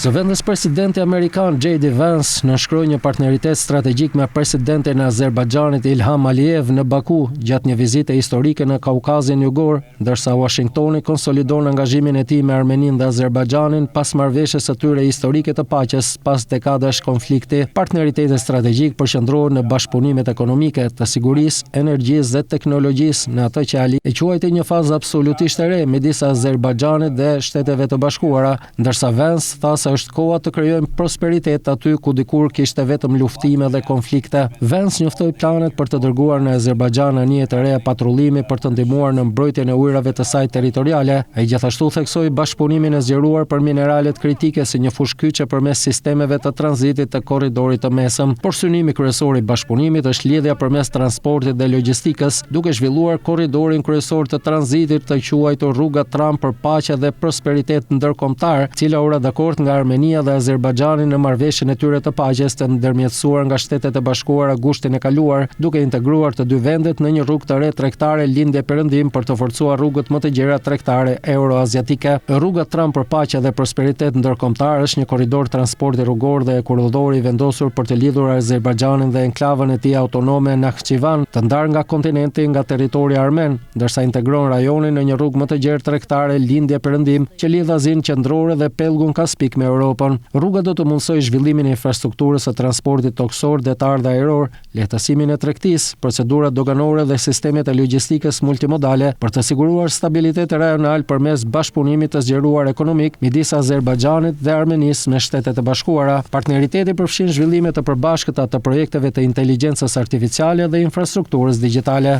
Zëvendës presidenti amerikan J.D. Vance nënshkroi një partneritet strategjik me presidentin e Azerbajxhanit Ilham Aliyev në Baku gjatë një vizite historike në Kaukazin Jugor, ndërsa Washingtoni konsolidon angazhimin e tij me Armeninë dhe Azerbajxhanin pas marrëveshjes së tyre historike të paqes pas dekadash konflikti. Partneriteti strategjik përqendrohet në bashkëpunimet ekonomike, të sigurisë, energjisë dhe teknologjisë në atë që Ali e quajti një fazë absolutisht e re midis Azerbajxhanit dhe Shteteve të Bashkuara, ndërsa Vance tha se është koha të krijojmë prosperitet aty ku dikur kishte vetëm luftime dhe konflikte. Vance njoftoi planet për të dërguar në Azerbajxhan anije të reja patrullimi për të ndihmuar në mbrojtjen e ujrave të saj territoriale. Ai gjithashtu theksoi bashkëpunimin e zgjeruar për mineralet kritike si një fushë kyçe përmes sistemeve të tranzitit të korridorit të mesëm. Por synimi kryesor i bashkëpunimit është lidhja përmes transportit dhe logjistikës, duke zhvilluar korridorin kryesor të tranzitit të quajtur Rruga Trump për paqe dhe prosperitet ndërkombëtar, cila ora dakord nga Armenia dhe Azerbajxhani në marrëveshjen e tyre të paqes të ndërmjetësuar nga Shtetet e Bashkuara gushtin e kaluar, duke integruar të dy vendet në një rrugë të re tregtare lindje-perëndim për të forcuar rrugët më të gjera tregtare euroaziatike. Rruga Trump për paqe dhe prosperitet ndërkombëtar është një korridor transporti rrugor dhe korridori i vendosur për të lidhur Azerbajxhanin dhe enklavën e tij autonome Nakhchivan, të ndarë nga kontinenti nga territori armen, ndërsa integron rajonin në një rrugë më të gjerë tregtare lindje-perëndim që lidh Azinë qendrore dhe pellgun Kaspik me Europën. Rruga do të mundsojë zhvillimin e infrastrukturës së transportit toksor, detar dhe ajror, lehtësimin e tregtisë, procedurat doganore dhe sistemet e logjistikës multimodale për të siguruar stabilitet rajonal përmes bashkëpunimit të zgjeruar ekonomik midis Azerbajxhanit dhe Armenisë me Shtetet e Bashkuara. Partneriteti përfshin zhvillime të përbashkëta të projekteve të inteligjencës artificiale dhe infrastrukturës digjitale.